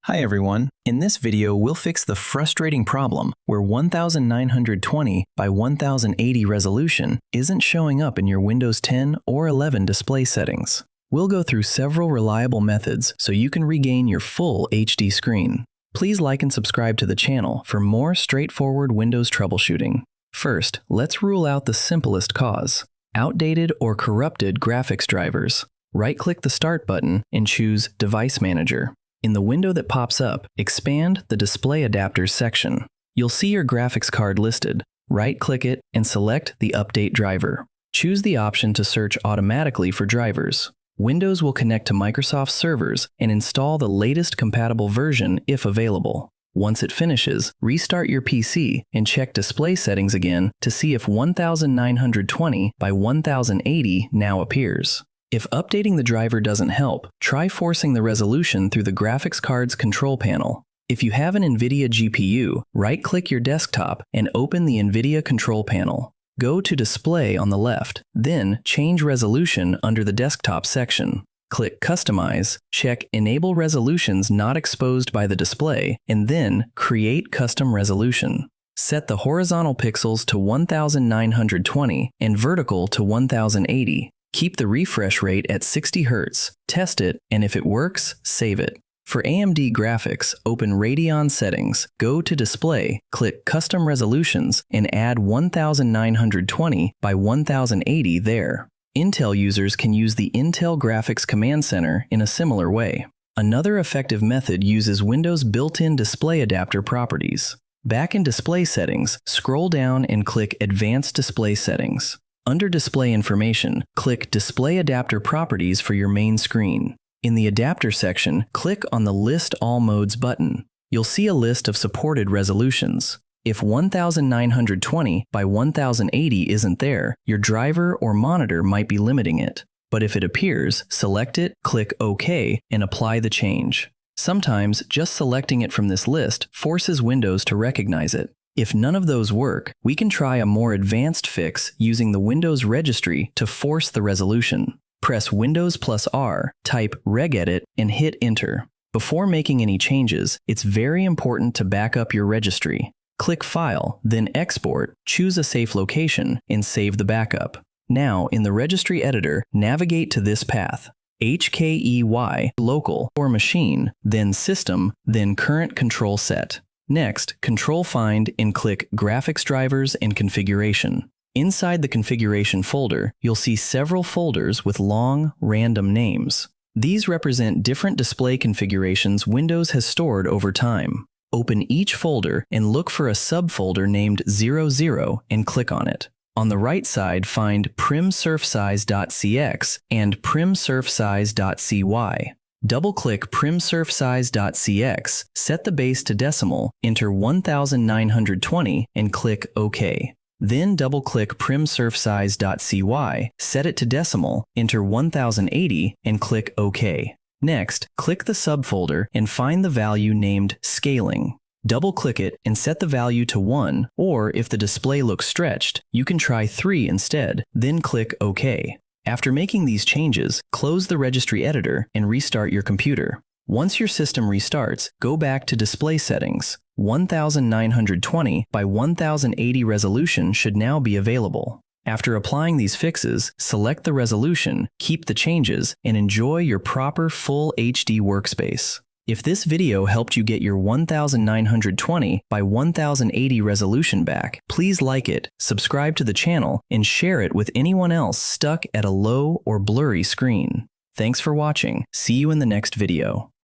Hi everyone, in this video we'll fix the frustrating problem where 1920 by 1080 resolution isn't showing up in your Windows 10 or 11 display settings. We'll go through several reliable methods so you can regain your full HD screen. Please like and subscribe to the channel for more straightforward Windows troubleshooting. First, let's rule out the simplest cause: outdated or corrupted graphics drivers. Right-click the Start button and choose Device Manager. In the window that pops up, expand the Display Adapters section. You'll see your graphics card listed. Right-click it and select the Update driver. Choose the option to search automatically for drivers. Windows will connect to Microsoft servers and install the latest compatible version if available. Once it finishes, restart your PC and check display settings again to see if 1920 by 1080 now appears. If updating the driver doesn't help, try forcing the resolution through the graphics card's control panel. If you have an NVIDIA GPU, right-click your desktop and open the NVIDIA control panel. Go to Display on the left, then Change Resolution under the Desktop section. Click Customize, check Enable Resolutions Not Exposed by the Display, and then Create Custom Resolution. Set the horizontal pixels to 1920 and vertical to 1080. Keep the refresh rate at 60 Hz, test it, and if it works, save it. For AMD graphics, open Radeon Settings, go to Display, click Custom Resolutions, and add 1920 by 1080 there. Intel users can use the Intel Graphics Command Center in a similar way. Another effective method uses Windows' built-in display adapter properties. Back in Display Settings, scroll down and click Advanced Display Settings. Under Display Information, click Display Adapter Properties for your main screen. In the Adapter section, click on the List All Modes button. You'll see a list of supported resolutions. If 1920 by 1080 isn't there, your driver or monitor might be limiting it. But if it appears, select it, click OK, and apply the change. Sometimes, just selecting it from this list forces Windows to recognize it. If none of those work, we can try a more advanced fix using the Windows registry to force the resolution. Press Windows plus R, type regedit, and hit Enter. Before making any changes, it's very important to back up your registry. Click File, then Export, choose a safe location, and save the backup. Now, in the registry editor, navigate to this path: HKEY, Local, or Machine, then System, then Current Control Set. Next, Control-Find and click Graphics Drivers and Configuration. Inside the Configuration folder, you'll see several folders with long, random names. These represent different display configurations Windows has stored over time. Open each folder and look for a subfolder named 00 and click on it. On the right side, find primsurfsize.cx and primsurfsize.cy. Double-click primsurfsize.cx, set the base to decimal, enter 1920, and click OK. Then double-click primsurfsize.cy, set it to decimal, enter 1080, and click OK. Next, click the subfolder and find the value named Scaling. Double-click it and set the value to 1, or if the display looks stretched, you can try 3 instead, then click OK. After making these changes, close the registry editor and restart your computer. Once your system restarts, go back to Display Settings. 1920 by 1080 resolution should now be available. After applying these fixes, select the resolution, keep the changes, and enjoy your proper full HD workspace. If this video helped you get your 1920 by 1080 resolution back, please like it, subscribe to the channel, and share it with anyone else stuck at a low or blurry screen. Thanks for watching. See you in the next video.